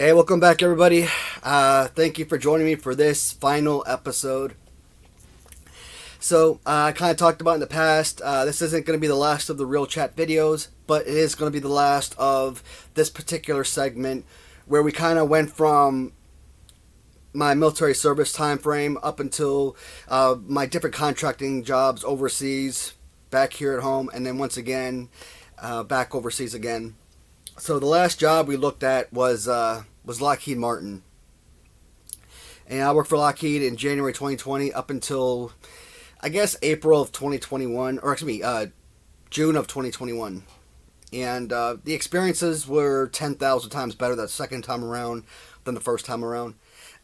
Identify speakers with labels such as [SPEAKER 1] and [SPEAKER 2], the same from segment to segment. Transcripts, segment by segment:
[SPEAKER 1] Hey, welcome back, everybody. Thank you for joining me for this final episode. I kind of talked about in the past, this isn't going to be the last of the real chat videos, but it is going to be the last of this particular segment where we kind of went from my military service time frame up until my different contracting jobs overseas, back here at home, and then once again back overseas again. So the last job we looked at was Lockheed Martin, and I worked for Lockheed in January 2020 up until I guess April of 2021, or excuse me, June of 2021. And the experiences were 10,000 times better that second time around than the first time around.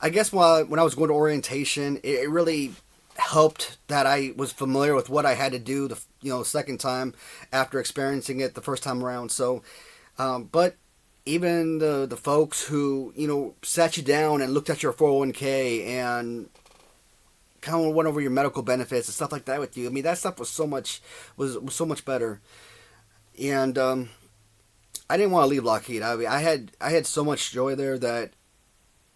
[SPEAKER 1] I guess when I was going to orientation, it really helped that I was familiar with what I had to do the second time after experiencing it the first time around. So, but even the folks who sat you down and looked at your 401k and kind of went over your medical benefits and stuff like that with you. I mean, that stuff was so much better. And I didn't want to leave Lockheed. I mean, I had so much joy there that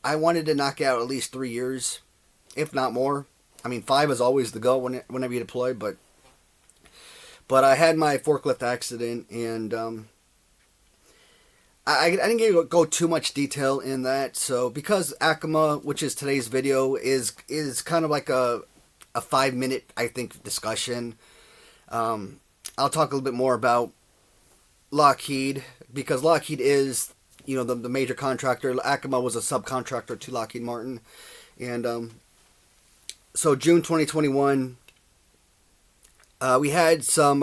[SPEAKER 1] I wanted to knock out at least 3 years, if not more. I mean, 5 is always the goal whenever you deploy, but I had my forklift accident, and I didn't go too much detail in that. So because Akima, which is today's video, is kind of like a 5-minute, I think, discussion. I'll talk a little bit more about Lockheed, because Lockheed is the major contractor. Akima was a subcontractor to Lockheed Martin, and so June 2021, we had some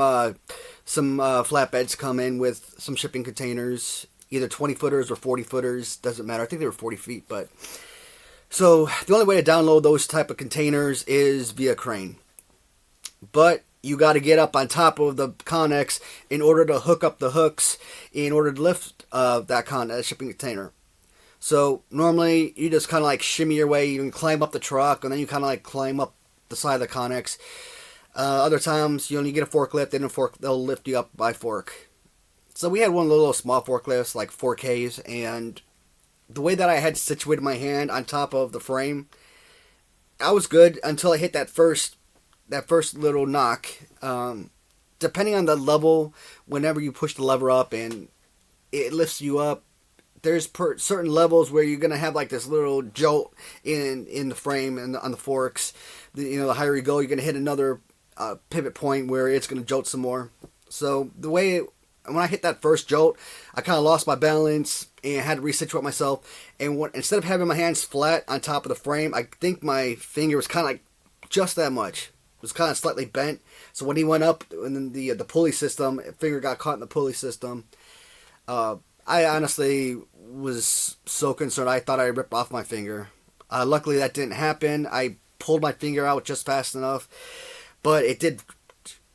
[SPEAKER 1] flatbeds come in with some shipping containers. Either 20-footers or 40-footers, doesn't matter. I think they were 40 feet, but... So, the only way to download those type of containers is via crane. But, you got to get up on top of the Connex in order to hook up the hooks in order to lift that shipping container. So, normally, you just kind of like shimmy your way, you can climb up the truck, and then you kind of like climb up the side of the Connex. Other times, you get a forklift, and they'll lift you up by fork. So we had one of the little small forklifts, like 4Ks, and the way that I had situated my hand on top of the frame, I was good until I hit that first little knock. Depending on the level, whenever you push the lever up and it lifts you up, there's certain levels where you're gonna have like this little jolt in the frame and on the forks. The higher you go, you're gonna hit another pivot point where it's gonna jolt some more. So when I hit that first jolt, I kind of lost my balance and had to resituate myself. And instead of having my hands flat on top of the frame, I think my finger was kind of like just that much. It was kind of slightly bent. So when he went up, and then the pulley system, finger got caught in the pulley system. I honestly was so concerned. I thought I'd rip off my finger. Luckily, that didn't happen. I pulled my finger out just fast enough, but it did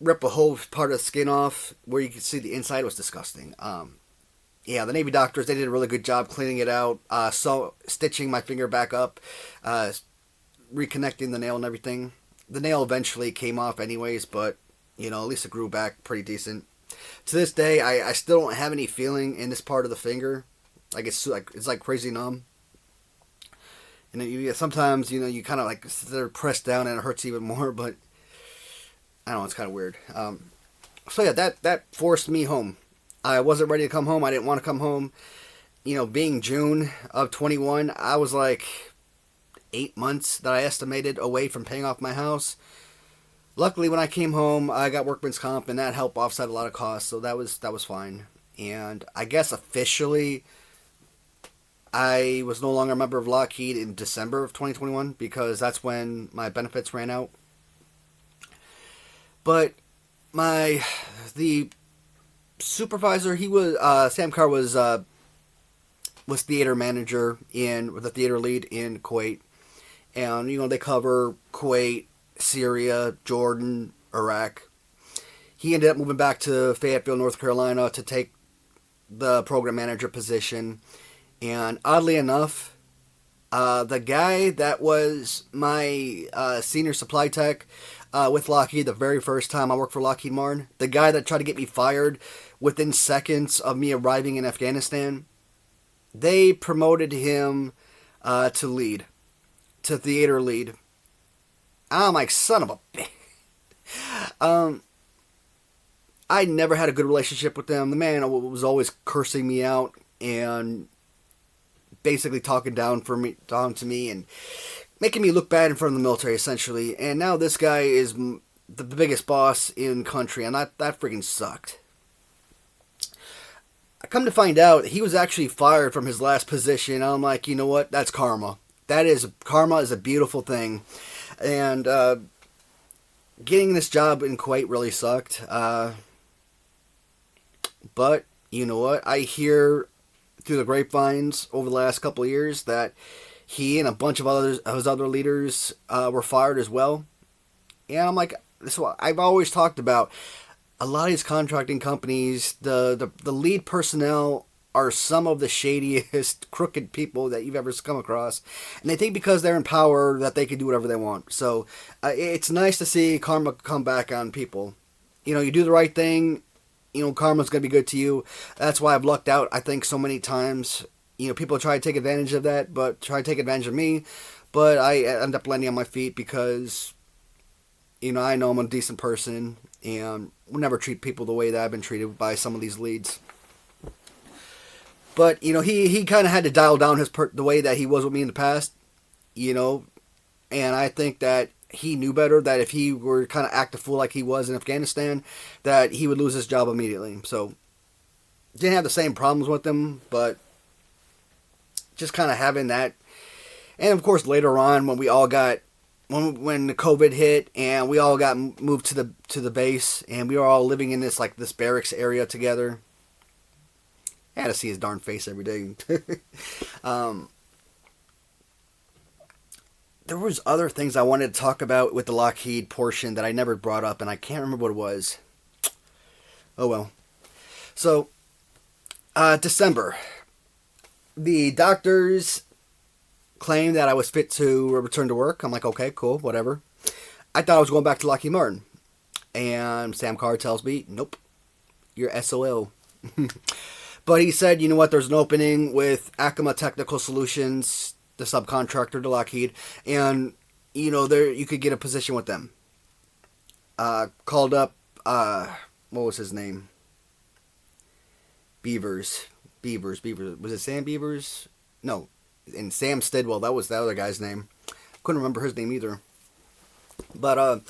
[SPEAKER 1] rip a whole part of the skin off where you could see the inside. Was disgusting. The Navy doctors, they did a really good job cleaning it out, stitching my finger back up, reconnecting the nail and everything. The nail eventually came off anyways, but at least it grew back pretty decent. To this day, I still don't have any feeling in this part of the finger. It's like crazy numb. And then sometimes you kind of like they're pressed down and it hurts even more, but I don't know, it's kind of weird. That forced me home. I wasn't ready to come home. I didn't want to come home. Being June of 21, I was like 8 months that I estimated away from paying off my house. Luckily, when I came home, I got workman's comp, and that helped offset a lot of costs, so that was fine. And I guess officially, I was no longer a member of Lockheed in December of 2021, because that's when my benefits ran out. But the supervisor, he was Sam Carr was theater manager the theater lead in Kuwait, and they cover Kuwait, Syria, Jordan, Iraq. He ended up moving back to Fayetteville, North Carolina, to take the program manager position, and oddly enough, the guy that was my senior supply tech with Lockheed the very first time I worked for Lockheed Martin. The guy that tried to get me fired within seconds of me arriving in Afghanistan. they promoted him to lead, to theater lead. I'm like, son of a bitch. I never had a good relationship with them. The man was always cursing me out and basically talking down to me and making me look bad in front of the military, essentially. And now this guy is the biggest boss in country, and that freaking sucked. I come to find out he was actually fired from his last position. I'm like, you know what? That's karma. Karma is a beautiful thing, and getting this job in Kuwait really sucked. But you know what? I hear through the grapevines over the last couple of years that he and a bunch of his other leaders were fired as well. And I'm like, this is what I've always talked about. A lot of these contracting companies, the lead personnel are some of the shadiest, crooked people that you've ever come across. And they think because they're in power that they can do whatever they want. So it's nice to see karma come back on people. You know, you do the right thing, you know, karma's going to be good to you. That's why I've lucked out, I think, so many times. You know, people try to take advantage of that, but try to take advantage of me. But I end up landing on my feet because, you know, I know I'm a decent person and will never treat people the way that I've been treated by some of these leads. But, you know, he kind of had to dial down the way that he was with me in the past, you know. And I think that he knew better, that if he were kind of act a fool like he was in Afghanistan, that he would lose his job immediately. So, didn't have the same problems with him, but just kind of having that. And, of course, later on, when we all got, when the COVID hit and we all got moved to the base and we were all living in this barracks area together. I had to see his darn face every day. There was other things I wanted to talk about with the Lockheed portion that I never brought up, and I can't remember what it was. Oh well. So, December. The doctors claimed that I was fit to return to work. I'm like, okay, cool, whatever. I thought I was going back to Lockheed Martin. And Sam Carr tells me, nope, you're SOL. But he said, you know what, there's an opening with Akima Technical Solutions, the subcontractor to Lockheed, and, you know, you could get a position with them. Called up, what was his name? Beavers. Was it Sam Beavers? No, and Sam Stidwell, that was the other guy's name. Couldn't remember his name either. But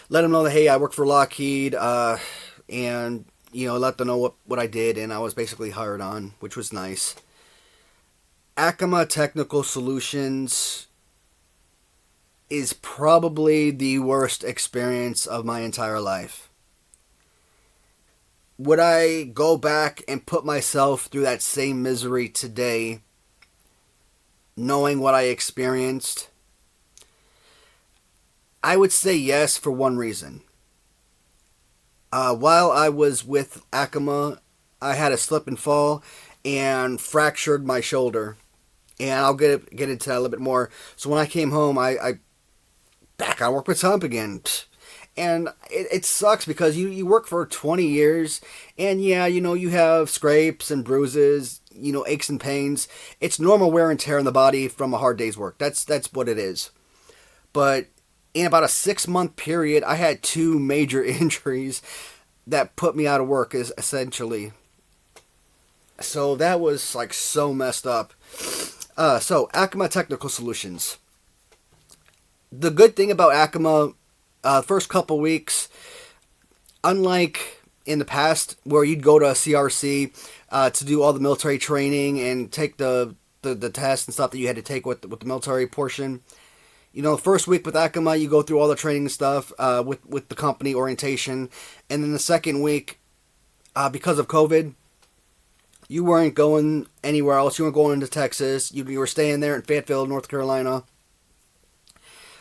[SPEAKER 1] let him know that, hey, I work for Lockheed, and, you know, let them know what I did, and I was basically hired on, which was nice. Akima Technical Solutions is probably the worst experience of my entire life. Would I go back and put myself through that same misery today, knowing what I experienced? I would say yes for one reason. While I was with Akima, I had a slip and fall and fractured my shoulder. And I'll get into that a little bit more. So when I came home, I back on work with Hump again. And it sucks because you work for 20 years, and yeah, you know, you have scrapes and bruises, you know, aches and pains. It's normal wear and tear on the body from a hard day's work. That's what it is. But in about a 6-month period, I had 2 major injuries that put me out of work, essentially. So that was like so messed up. So Akima Technical Solutions. The good thing about Akima, first couple weeks, unlike in the past where you'd go to a CRC to do all the military training and take the tests and stuff that you had to take with the military portion. You know, the first week with Akima, you go through all the training and stuff with the company orientation. And then the second week, because of COVID, you weren't going anywhere else. You weren't going into Texas. You were staying there in Fayetteville, North Carolina.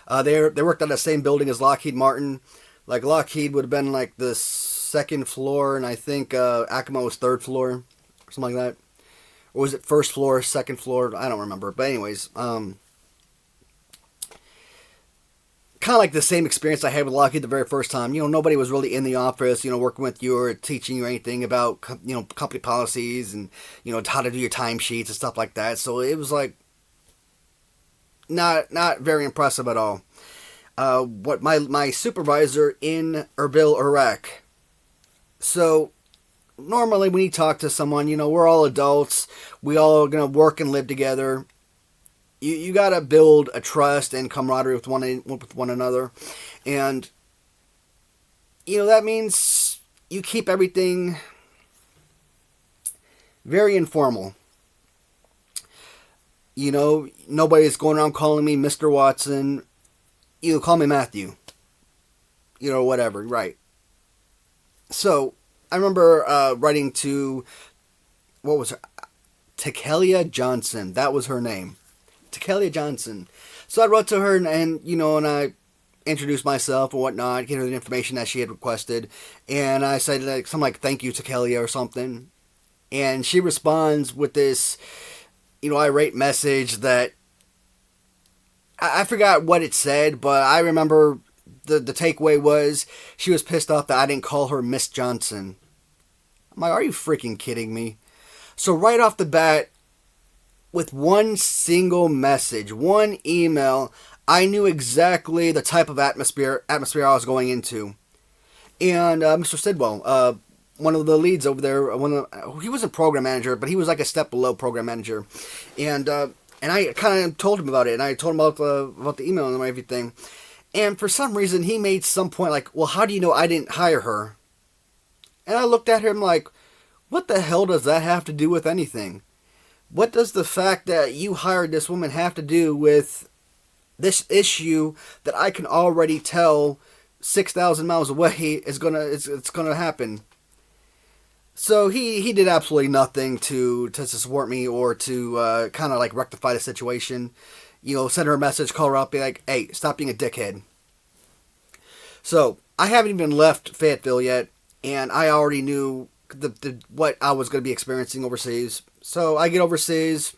[SPEAKER 1] They worked on the same building as Lockheed Martin. Like, Lockheed would have been like the 2nd floor, and I think Akima was 3rd floor, something like that. Or was it 1st floor, 2nd floor? I don't remember. But anyways, kind kind of like the same experience I had with Lockheed the very first time. Nobody was really in the office, working with you or teaching you anything about, company policies and, how to do your timesheets and stuff like that. So it was like not very impressive at all. What my supervisor in Erbil, Iraq. So normally when you talk to someone, we're all adults. We all gonna work and live together. You gotta build a trust and camaraderie with one another, and that means you keep everything very informal. Nobody's going around calling me Mr. Watson. Call me Matthew. Whatever, right? So I remember writing to, what was her? Takelia Johnson. That was her name. Takelia Johnson. So I wrote to her and I introduced myself and whatnot, get her the information that she had requested, and I said something like "Thank you, Takelia" or something, and she responds with this, irate message that I forgot what it said, but I remember the takeaway was she was pissed off that I didn't call her Miss Johnson. I'm like, are you freaking kidding me? So right off the bat, with one single message, one email, I knew exactly the type of atmosphere I was going into. And Mr. Sidwell, one of the leads over there, he wasn't program manager, but he was like a step below program manager. And I kind of told him about it, and I told him about the email and everything. And for some reason, he made some point like, well, how do you know I didn't hire her? And I looked at him like, what the hell does that have to do with anything? What does the fact that you hired this woman have to do with this issue that I can already tell 6,000 miles away it's gonna happen? So he did absolutely nothing to support me or to kind of like rectify the situation. Send her a message, call her up, be like, hey, stop being a dickhead. So I haven't even left Fayetteville yet, and I already knew what I was going to be experiencing overseas. So I get overseas,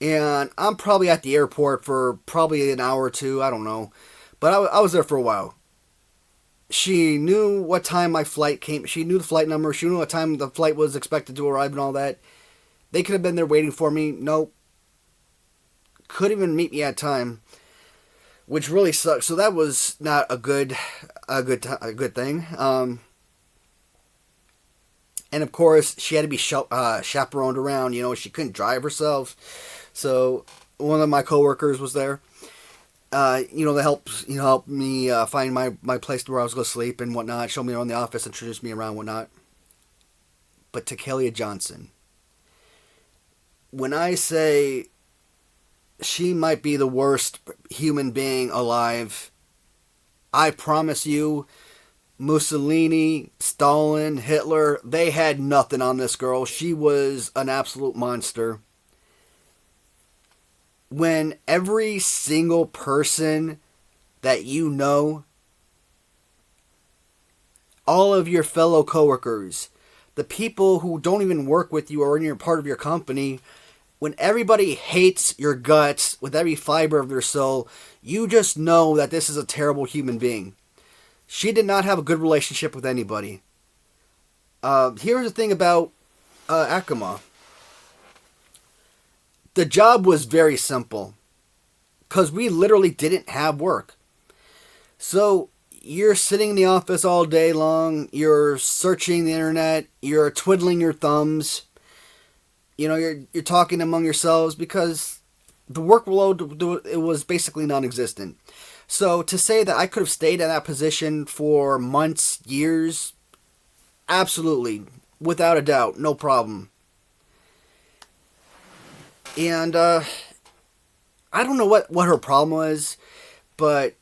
[SPEAKER 1] and I'm probably at the airport for probably an hour or two, I don't know. But I was there for a while. She knew what time my flight came. She knew the flight number. She knew what time the flight was expected to arrive and all that. They could have been there waiting for me. Nope. Couldn't even meet me at time, which really sucks. So that was not a good thing. And of course, she had to be chaperoned around. She couldn't drive herself. So one of my coworkers was there. They helped me find my place where I was going to sleep and whatnot. Showed me around the office, introduced me around and whatnot. But Takelia Johnson, when I say she might be the worst human being alive, I promise you, Mussolini, Stalin, Hitler, they had nothing on this girl. She was an absolute monster. When every single person that all of your fellow coworkers, the people who don't even work with you or in part of your company, when everybody hates your guts with every fiber of their soul, you just know that this is a terrible human being. She did not have a good relationship with anybody. Here's the thing about Akima. The job was very simple, because we literally didn't have work. So you're sitting in the office all day long, you're searching the internet, you're twiddling your thumbs, you're talking among yourselves, because the workload, it was basically non-existent. So to say that I could have stayed in that position for months, years, absolutely, without a doubt, no problem. And I don't know what her problem was, but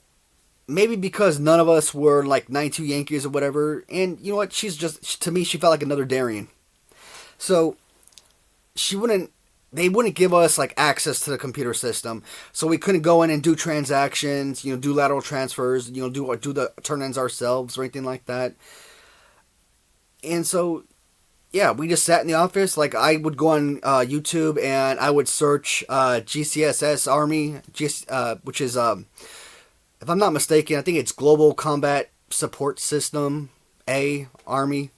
[SPEAKER 1] maybe because none of us were like 92 Yankees or whatever. And you know what? To me, she felt like another Darien. So they wouldn't give us like access to the computer system. So we couldn't go in and do transactions, do lateral transfers, do the turn-ins ourselves or anything like that. And so, yeah, we just sat in the office. Like, I would go on YouTube and I would search GCSS Army, which is if I'm not mistaken, I think it's Global Combat Support System A, Army.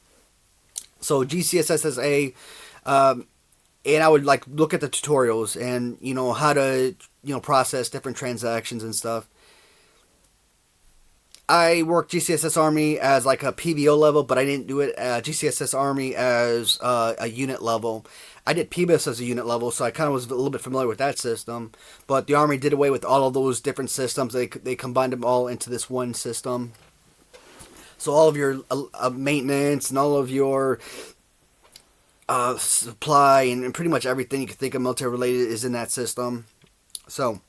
[SPEAKER 1] So GCSSA, and I would like look at the tutorials and how to process different transactions and stuff. I worked GCSS Army as like a PBO level, but I didn't do it GCSS Army as a unit level. I did PBOS as a unit level, so I kind of was a little bit familiar with that system. But the Army did away with all of those different systems. They combined them all into this one system. So all of your maintenance and all of your supply and pretty much everything you can think of military related is in that system. So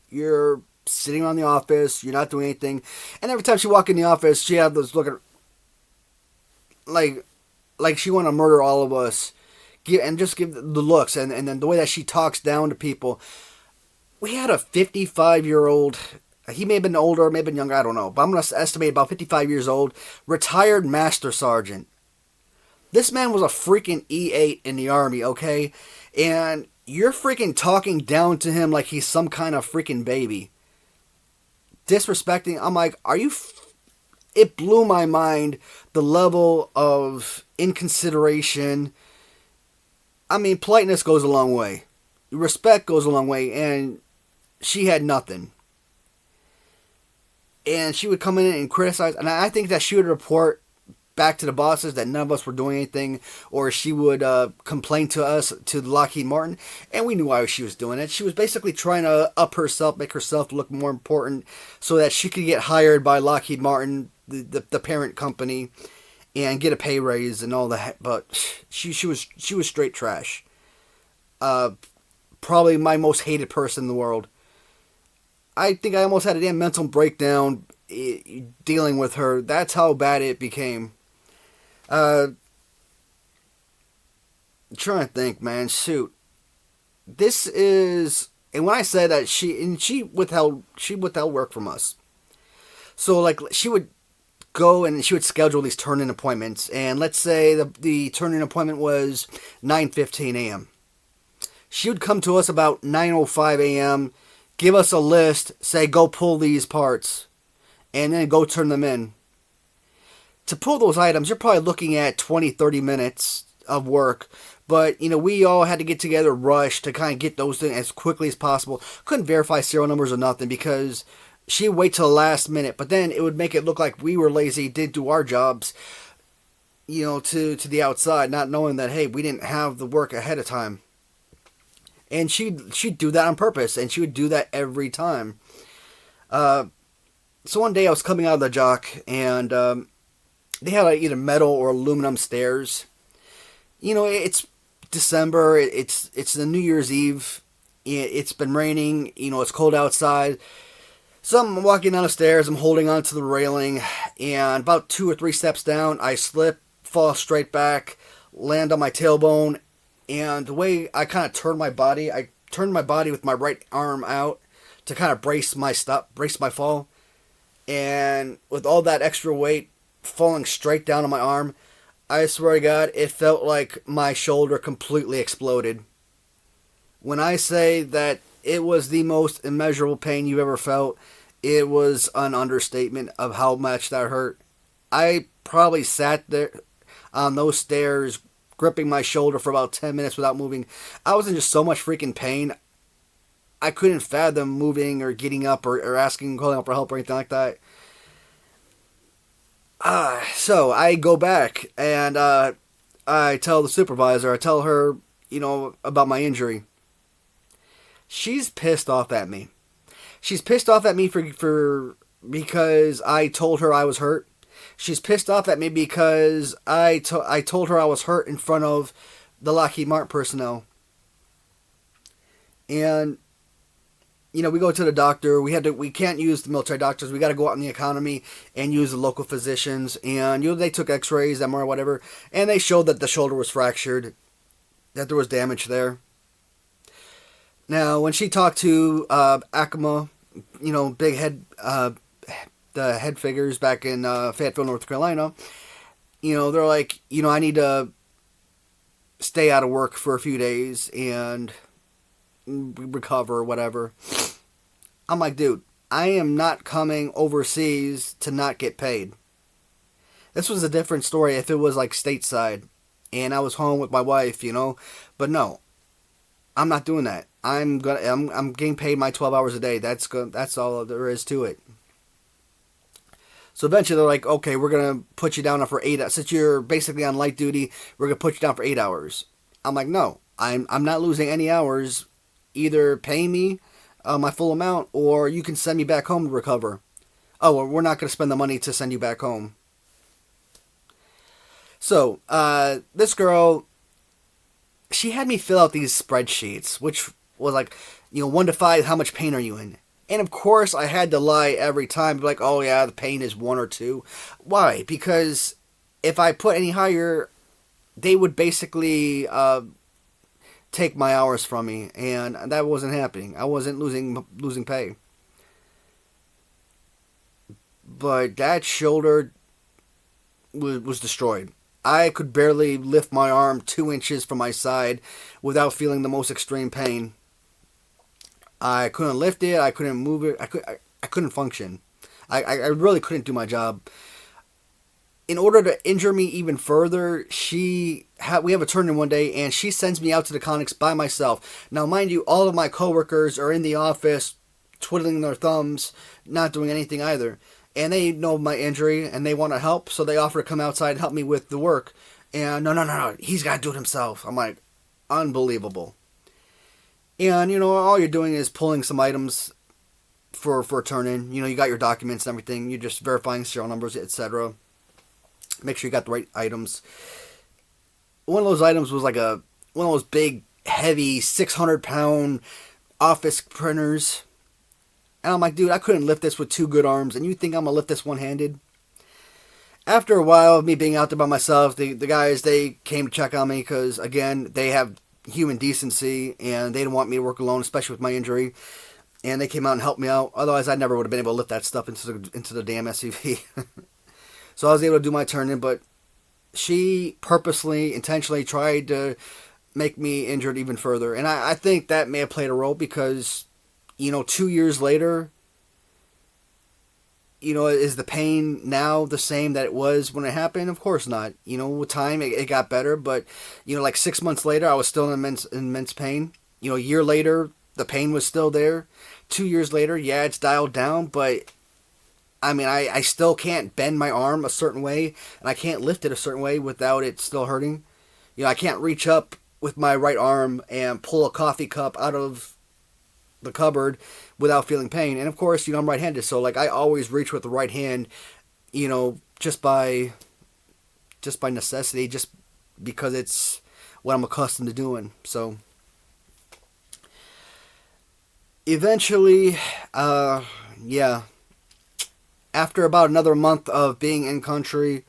[SPEAKER 1] you're sitting around the office, you're not doing anything, and every time she walk in the office, she had this look at like she want to murder all of us, and just give the looks, and then the way that she talks down to people. We had a 55-year-old. He may have been older, may have been younger, I don't know, but I'm going to estimate about 55 years old, retired master sergeant. This man was a freaking E8 in the Army, okay? And you're freaking talking down to him like he's some kind of freaking baby. Disrespecting. I'm like, are you... It blew my mind, the level of inconsideration. I mean, politeness goes a long way. Respect goes a long way, and she had nothing. And she would come in and criticize, and I think that she would report back to the bosses that none of us were doing anything, or she would complain to us, to Lockheed Martin, and we knew why she was doing it. She was basically trying to up herself, make herself look more important, so that she could get hired by Lockheed Martin, the parent company, and get a pay raise and all that. But she was straight trash. Probably my most hated person in the world. I think I almost had a damn mental breakdown dealing with her. That's how bad it became. I'm trying to think, man. Shoot. This is... And when I said that, she withheld work from us. So, like, she would go and she would schedule these turn-in appointments. And let's say the turn-in appointment was 9:15 a.m. She would come to us about 9:05 a.m., give us a list, say, go pull these parts, and then go turn them in. To pull those items, you're probably looking at 20, 30 minutes of work. But, we all had to get together, rush to kind of get those things as quickly as possible. Couldn't verify serial numbers or nothing because she'd wait till the last minute. But then it would make it look like we were lazy, didn't do our jobs, to the outside, not knowing that, hey, we didn't have the work ahead of time. And she'd do that on purpose, and she would do that every time. So one day I was coming out of the jock, and they had either metal or aluminum stairs. It's December, it's the New Year's Eve, it's been raining, it's cold outside. So I'm walking down the stairs, I'm holding onto the railing, and about 2 or 3 steps down, I slip, fall straight back, land on my tailbone. And the way I kind of turned my body with my right arm out to kind of brace my fall. And with all that extra weight falling straight down on my arm, I swear to God, it felt like my shoulder completely exploded. When I say that it was the most immeasurable pain you ever felt, it was an understatement of how much that hurt. I probably sat there on those stairs gripping my shoulder for about 10 minutes without moving. I was in just so much freaking pain. I couldn't fathom moving or getting up or calling out for help or anything like that. So I go back and I tell the supervisor, I tell her, about my injury. She's pissed off at me. She's pissed off at me because I told her I was hurt. She's pissed off at me because I told her I was hurt in front of the Lockheed Martin personnel. And, we go to the doctor. We can't use the military doctors. We got to go out in the economy and use the local physicians. And, they took x-rays, MRI, whatever. And they showed that the shoulder was fractured, that there was damage there. Now, when she talked to Akima, big head... the head figures back in Fayetteville, North Carolina, they're like, I need to stay out of work for a few days and recover or whatever. I'm like, dude, I am not coming overseas to not get paid. This was a different story if it was like stateside and I was home with my wife, you know. But no, I'm not doing that. I'm getting paid my 12 hours a day. That's good. That's all there is to it. So eventually they're like, okay, we're gonna put you down for 8 hours. Since you're basically on light duty, we're gonna put you down for 8 hours. I'm like, no, I'm not losing any hours. Either pay me my full amount, or you can send me back home to recover. Oh, well, we're not gonna spend the money to send you back home. So this girl, she had me fill out these spreadsheets, which was like, 1 to 5, how much pain are you in? And of course, I had to lie every time, like, oh yeah, the pain is 1 or 2. Why? Because if I put any higher, they would basically take my hours from me, and that wasn't happening. I wasn't losing pay. But that shoulder was destroyed. I could barely lift my arm 2 inches from my side without feeling the most extreme pain. I couldn't lift it. I couldn't move it. I couldn't function. I really couldn't do my job. In order to injure me even further, we have a tournament one day, and she sends me out to the Conics by myself. Now, mind you, all of my coworkers are in the office, twiddling their thumbs, not doing anything either. And they know my injury, and they want to help, so they offer to come outside and help me with the work. And no, he's got to do it himself. I'm like, unbelievable. And, all you're doing is pulling some items for a turn-in. You got your documents and everything. You're just verifying serial numbers, etc. Make sure you got the right items. One of those items was like one of those big, heavy, 600-pound office printers. And I'm like, dude, I couldn't lift this with 2 good arms, and you think I'm going to lift this one-handed? After a while of me being out there by myself, the guys, they came to check on me because, again, they have human decency, and they didn't want me to work alone, especially with my injury. And they came out and helped me out. Otherwise, I never would have been able to lift that stuff into the damn SUV. So I was able to do my turn-in, but she purposely, intentionally tried to make me injured even further. And I think that may have played a role because 2 years later, is the pain now the same that it was when it happened? Of course not. With time, it got better, but, like 6 months later, I was still in immense pain. A year later, the pain was still there. 2 years later, yeah, it's dialed down, but, I mean, I still can't bend my arm a certain way, and I can't lift it a certain way without it still hurting. I can't reach up with my right arm and pull a coffee cup out of the cupboard without feeling pain. And of course, I'm right-handed, so like I always reach with the right hand, just by necessity, just because it's what I'm accustomed to doing. So eventually, yeah, after about another month of being in country,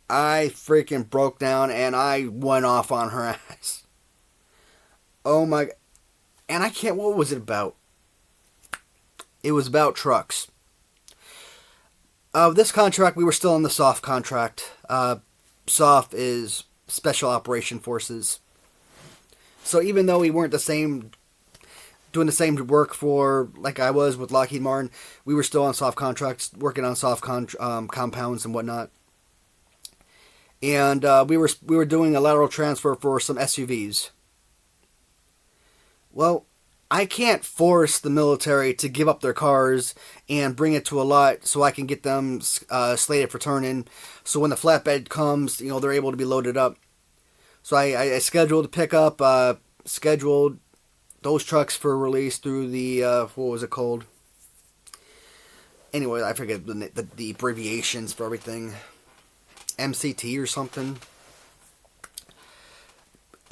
[SPEAKER 1] I freaking broke down and I went off on her ass. Oh my. And I can't, what was it about? It was about trucks. This contract, we were still in the SOF contract. SOF is Special Operation Forces. So even though we weren't doing the same work for, like I was with Lockheed Martin, we were still on SOF contracts, working on SOF compounds and whatnot. And we were doing a lateral transfer for some SUVs. Well, I can't force the military to give up their cars and bring it to a lot so I can get them slated for turn-in. So when the flatbed comes, they're able to be loaded up. So I scheduled to pick up, scheduled those trucks for release through the, what was it called? Anyway, I forget the abbreviations for everything. MCT or something.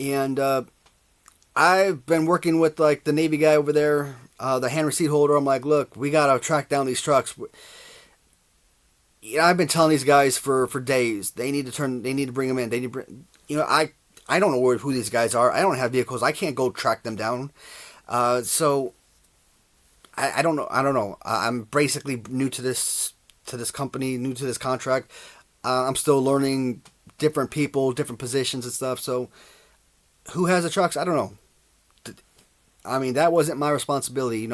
[SPEAKER 1] And, I've been working with like the Navy guy over there, the hand receipt holder. I'm like, look, we gotta track down these trucks. I've been telling these guys for days. They need to bring them in. They need to bring, I don't know who these guys are. I don't have vehicles. I can't go track them down. So I don't know. I'm basically new to this company, new to this contract. I'm still learning different people, different positions and stuff. So who has the trucks? I don't know. I mean, that wasn't my responsibility,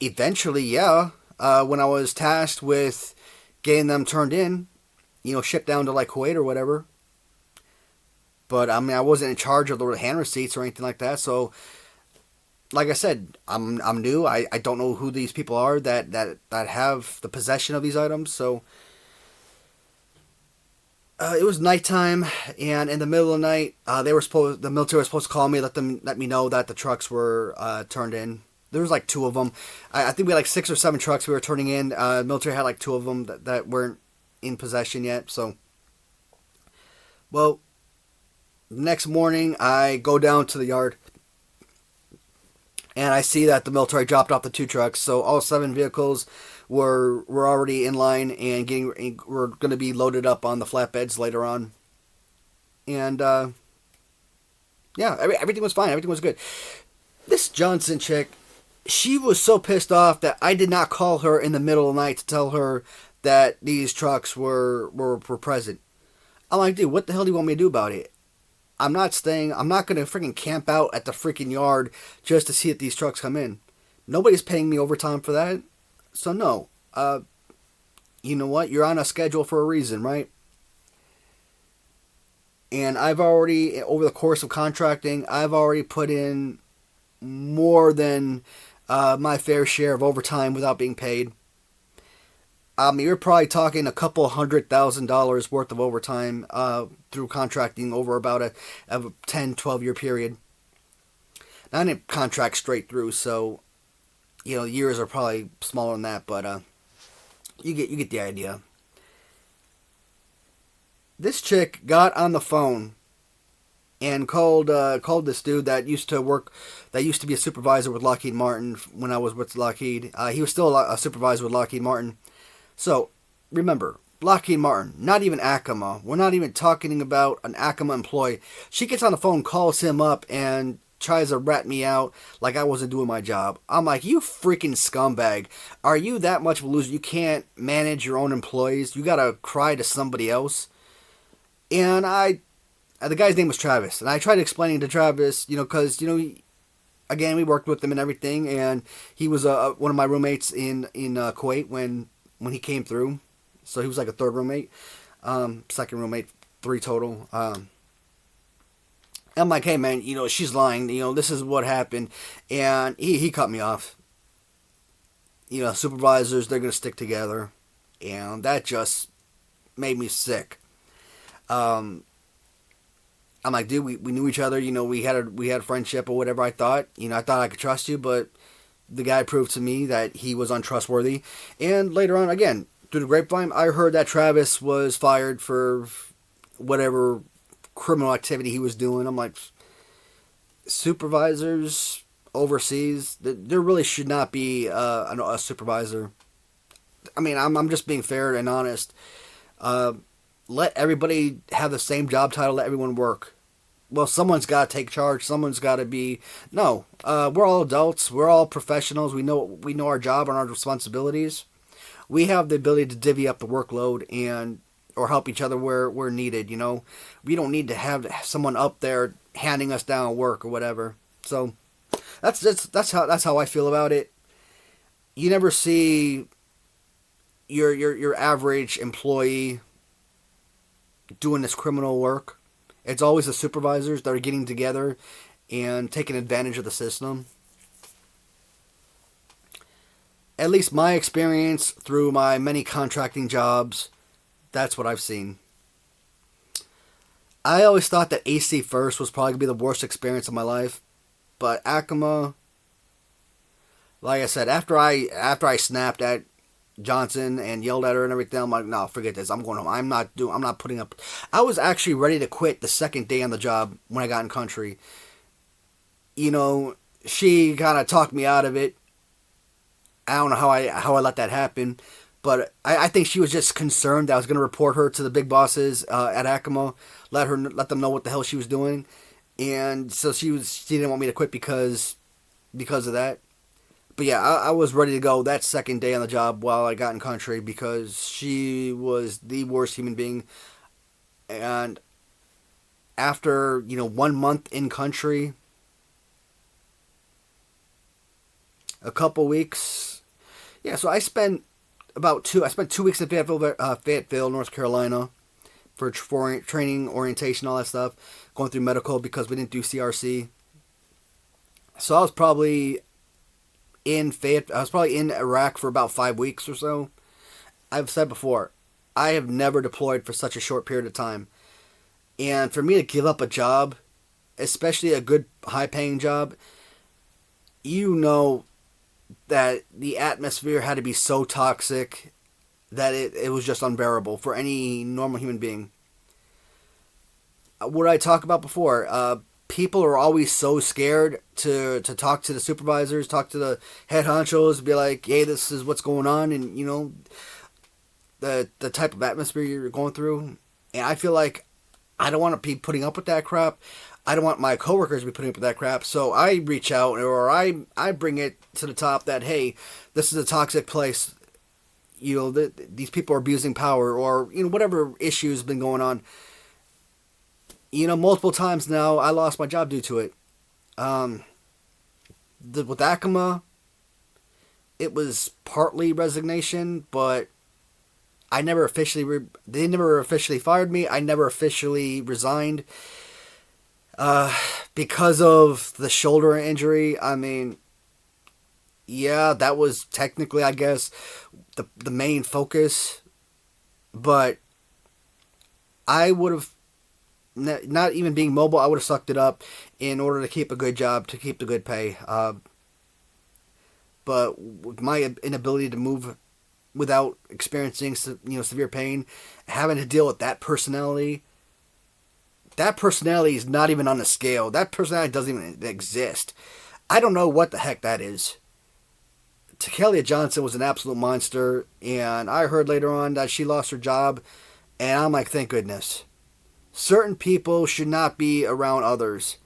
[SPEAKER 1] Eventually, yeah. When I was tasked with getting them turned in, shipped down to like Kuwait or whatever. But I mean, I wasn't in charge of the hand receipts or anything like that. So, like I said, I'm new. I don't know who these people are that have the possession of these items. So, it was nighttime, and in the middle of the night, the military was supposed to call me, let me know that the trucks were turned in. There was like two of them. I think we had like 6 or 7 trucks we were turning in. Military had like two of them that weren't in possession yet. So, well, next morning I go down to the yard, and I see that the military dropped off the 2 trucks. So all 7 vehicles were already in line and were going to be loaded up on the flatbeds later on. And yeah, everything was fine. Everything was good. This Johnson chick, she was so pissed off that I did not call her in the middle of the night to tell her that these trucks were present. I'm like, dude, what the hell do you want me to do about it? I'm not going to freaking camp out at the freaking yard just to see if these trucks come in. Nobody's paying me overtime for that. So no. You know what? You're on a schedule for a reason, right? And I've already, over the course of contracting, I've already put in more than my fair share of overtime without being paid. You're probably talking a couple $100,000 worth of overtime through contracting over about a 10, 12-year period. Now, I didn't contract straight through, so years are probably smaller than that, but you get the idea. This chick got on the phone and called this dude that used to be a supervisor with Lockheed Martin when I was with Lockheed. He was still a supervisor with Lockheed Martin. So, remember, Lockheed Martin, not even Akima. We're not even talking about an Akima employee. She gets on the phone, calls him up, and tries to rat me out like I wasn't doing my job. I'm like, you freaking scumbag. Are you that much of a loser? You can't manage your own employees? You gotta cry to somebody else? And the guy's name was Travis. And I tried explaining to Travis, because, again, we worked with him and everything. And he was one of my roommates in Kuwait when he came through. So he was like a third roommate. Second roommate, 3 total. I'm like, hey man, she's lying. This is what happened. And he cut me off. Supervisors, they're going to stick together. And that just made me sick. I'm like, dude, we knew each other. We had a friendship or whatever. I thought I could trust you, but the guy proved to me that he was untrustworthy. And later on, again, through the grapevine, I heard that Travis was fired for whatever criminal activity he was doing. I'm like, supervisors overseas, there really should not be a supervisor. I mean, I'm just being fair and honest. Let everybody have the same job title. Let everyone work. Well, someone's got to take charge. Someone's got to be. No, we're all adults. We're all professionals. We know our job and our responsibilities. We have the ability to divvy up the workload or help each other where needed. We don't need to have someone up there handing us down work or whatever. So that's how I feel about it. You never see your average employee doing this criminal work. It's always the supervisors that are getting together and taking advantage of the system. At least my experience through my many contracting jobs, that's what I've seen. I always thought that AC First was probably going to be the worst experience of my life. But Akima, like I said, after I snapped at Johnson and yelled at her and everything, I'm like, no, forget this. I'm going home. I'm not putting up. I was actually ready to quit the second day on the job when I got in country. She kind of talked me out of it. I don't know how I let that happen, but I think she was just concerned that I was going to report her to the big bosses at Akima, let them know what the hell she was doing, and so she didn't want me to quit because of that. But yeah, I was ready to go that second day on the job while I got in country because she was the worst human being. And after, 1 month in country, a couple weeks. Yeah, so I spent 2 weeks in Fayetteville, North Carolina, for training, orientation, all that stuff. Going through medical because we didn't do CRC. So I was probably in Iraq for about 5 weeks or so. I've said before, I have never deployed for such a short period of time. And for me to give up a job, especially a good high-paying job, you know that the atmosphere had to be so toxic that it was just unbearable for any normal human being. What I talked about before, people are always so scared to talk to the supervisors, talk to the head honchos, be like, hey, this is what's going on, and, you know, the type of atmosphere you're going through. And I feel like I don't want to be putting up with that crap. I don't want my coworkers to be putting up with that crap. So I reach out, or I bring it to the top that, hey, this is a toxic place. You know, these people are abusing power, or, you know, whatever issue's been going on. You know, multiple times now, I lost my job due to it. With Akima, it was partly resignation, but I never officially, they never officially fired me. I never officially resigned. Because of the shoulder injury. I mean, yeah, that was technically, I guess, the main focus. But I would have, not even being mobile, I would have sucked it up in order to keep a good job, to keep the good pay. But with my inability to move without experiencing, you know, severe pain, having to deal with that personality is not even on the scale. That personality doesn't even exist. I don't know what the heck that is. Takelia Johnson was an absolute monster, and I heard later on that she lost her job, and I'm like, thank goodness. Certain people should not be around others.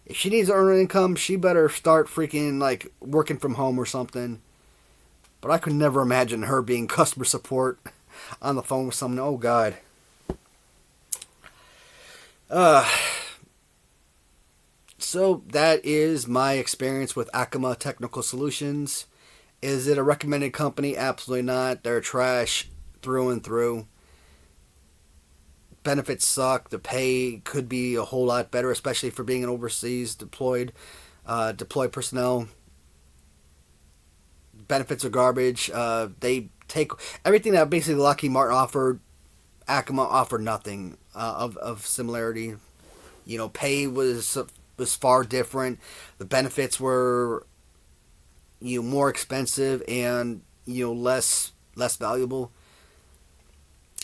[SPEAKER 1] If she needs to earn an income, she better start freaking, like, working from home or something. But I could never imagine her being customer support on the phone with someone. Oh, God. So that is my experience with Akima Technical Solutions. Is it a recommended company? Absolutely not. They're trash through and through. Benefits suck. The pay could be a whole lot better, especially for being an overseas deployed personnel. Benefits are garbage. They take everything that basically Lockheed Martin offered. Akima offered nothing of similarity. You know, pay was far different. The benefits were, you know, more expensive and, you know, less valuable.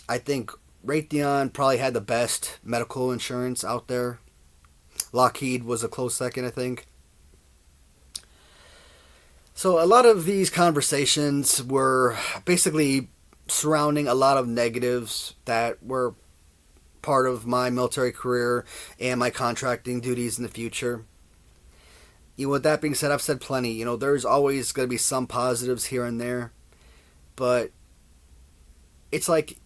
[SPEAKER 1] I think Raytheon probably had the best medical insurance out there. Lockheed was a close second, I think. So a lot of these conversations were basically surrounding a lot of negatives that were part of my military career and my contracting duties in the future. You know, with that being said, I've said plenty. You know, there's always going to be some positives here and there, but it's like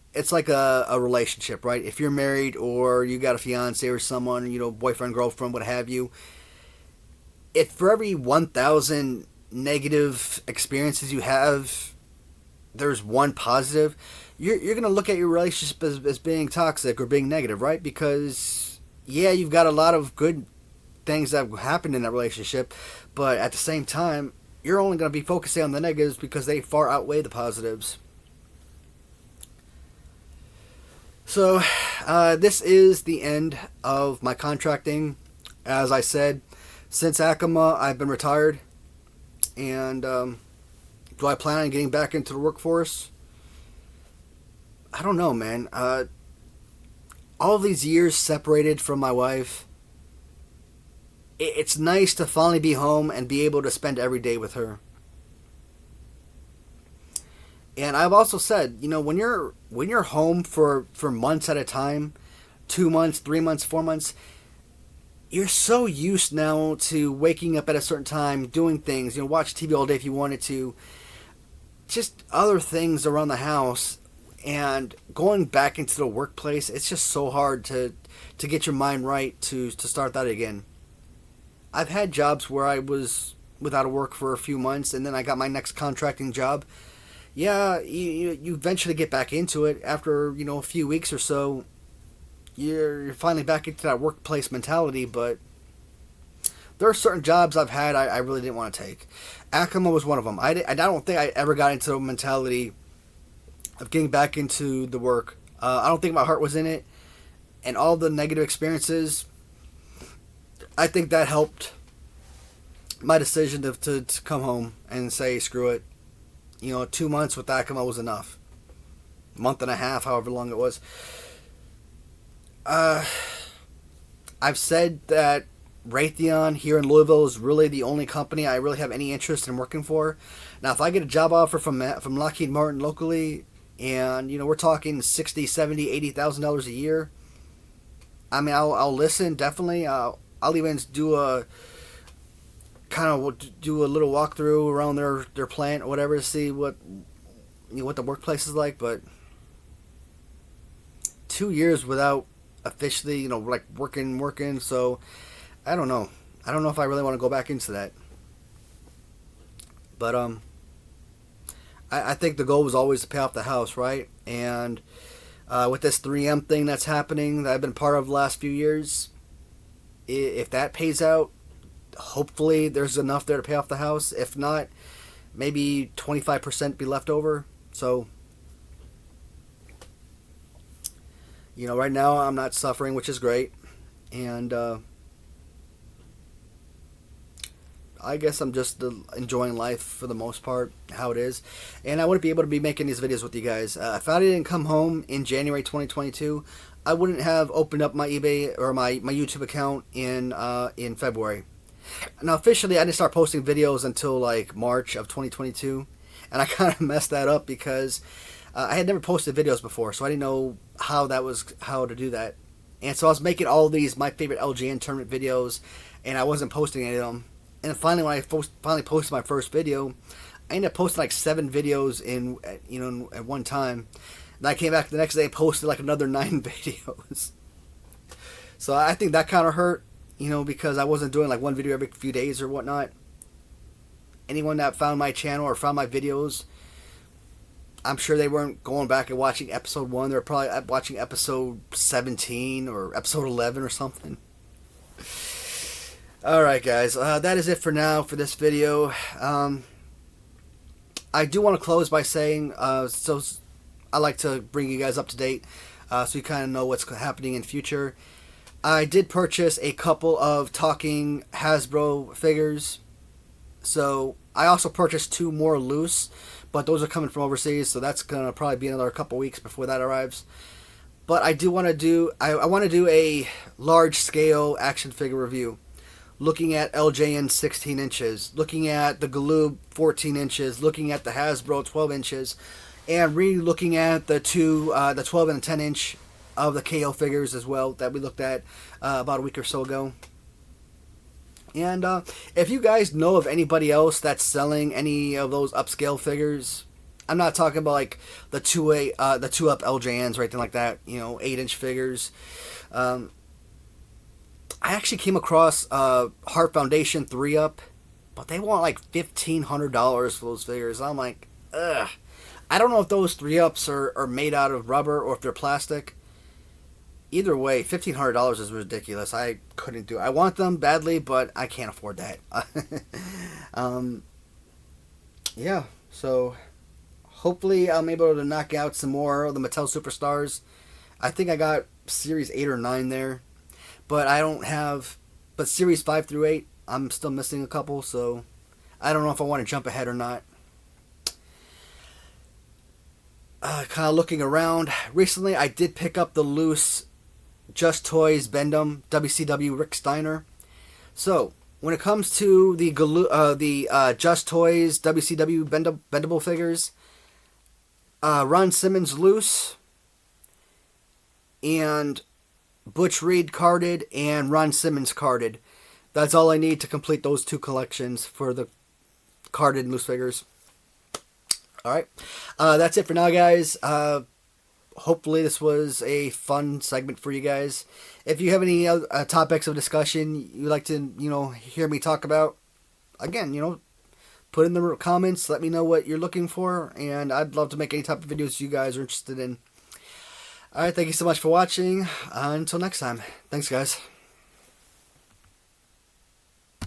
[SPEAKER 1] a relationship, right? If you're married or you got a fiance or someone, you know, boyfriend, girlfriend, what have you, if for every 1,000 negative experiences you have, there's one positive, you're going to look at your relationship as being toxic or being negative, right? Because, yeah, you've got a lot of good things that have happened in that relationship, but at the same time, you're only going to be focusing on the negatives because they far outweigh the positives. So, this is the end of my contracting. As I said, since Akima, I've been retired. And do I plan on getting back into the workforce? I don't know, man. All these years separated from my wife, it's nice to finally be home and be able to spend every day with her. And I've also said, you know, when you're home for months at a time, 2 months, 3 months, 4 months, you're so used now to waking up at a certain time, doing things, you know, watch TV all day if you wanted to, just other things around the house, and going back into the workplace, it's just so hard to get your mind right to start that again. I've had jobs where I was without a work for a few months, and then I got my next contracting job. Yeah, you eventually get back into it after, you know, a few weeks or so. You're finally back into that workplace mentality, but there are certain jobs I've had I really didn't want to take. Akima was one of them. I don't think I ever got into the mentality of getting back into the work. I don't think my heart was in it, and all the negative experiences, I think that helped my decision to come home and say, screw it. You know, 2 months with Akima was enough. Month and a half, however long it was. I've said that Raytheon here in Louisville is really the only company I really have any interest in working for. Now, if I get a job offer from Lockheed Martin locally, and, you know, we're talking $60,000, $70,000, $80,000 a year, I mean, I'll listen, definitely. I'll even do a little walkthrough around their plant or whatever to see what the workplace is like. But 2 years without officially, you know, like working, so I don't know if I really want to go back into that. But I think the goal was always to pay off the house, right? And with this 3M thing that's happening that I've been part of the last few years, if that pays out, hopefully there's enough there to pay off the house. If not, maybe 25% be left over. So, you know, right now I'm not suffering, which is great. And I guess I'm just enjoying life for the most part, how it is. And I wouldn't be able to be making these videos with you guys. If I didn't come home in January 2022, I wouldn't have opened up my eBay or my YouTube account in February. Now, officially, I didn't start posting videos until like March of 2022. And I kind of messed that up because I had never posted videos before, so I didn't know how to do that. And so I was making all these my favorite LJN tournament videos, and I wasn't posting any of them. And finally, when I finally posted my first video, I ended up posting like 7 videos at one time. And I came back the next day and posted like another 9 videos. So I think that kind of hurt, you know, because I wasn't doing like one video every few days or whatnot. Anyone that found my channel or found my videos, I'm sure they weren't going back and watching episode 1. They were probably watching episode 17 or episode 11 or something. Alright guys, that is it for now for this video. I do want to close by saying, so I like to bring you guys up to date so you kind of know what's happening in future. I did purchase a couple of talking Hasbro figures. So I also purchased 2 more loose, but those are coming from overseas, so that's going to probably be another couple weeks before that arrives. But I do want to do, I want to do a large scale action figure review. Looking at LJN 16 inches, looking at the Galoob 14 inches, looking at the Hasbro 12 inches, and re-looking at the 12 and 10 inch of the KO figures as well that we looked at about a week or so ago. And if you guys know of anybody else that's selling any of those upscale figures, I'm not talking about like the 2-up LJNs or anything like that, you know, 8-inch figures. I actually came across Heart Foundation 3-up, but they want like $1,500 for those figures. I'm like, ugh. I don't know if those 3-ups are made out of rubber or if they're plastic. Either way, $1,500 is ridiculous. I couldn't do it. I want them badly, but I can't afford that. Yeah, so hopefully I'm able to knock out some more of the Mattel Superstars. I think I got Series 8 or 9 there. But I don't have, but Series 5 through 8, I'm still missing a couple, so I don't know if I want to jump ahead or not. Kind of looking around. Recently, I did pick up the loose Just Toys Bend'em WCW Rick Steiner. So, when it comes to the Just Toys WCW bendable figures, Ron Simmons loose, and Butch Reed carded, and Ron Simmons carded. That's all I need to complete those 2 collections for the carded loose figures. Alright, that's it for now, guys. Hopefully this was a fun segment for you guys. If you have any topics of discussion you'd like to, you know, hear me talk about, again, put in the comments, let me know what you're looking for, and I'd love to make any type of videos you guys are interested in. Alright, thank you so much for watching. Until next time. Thanks, guys.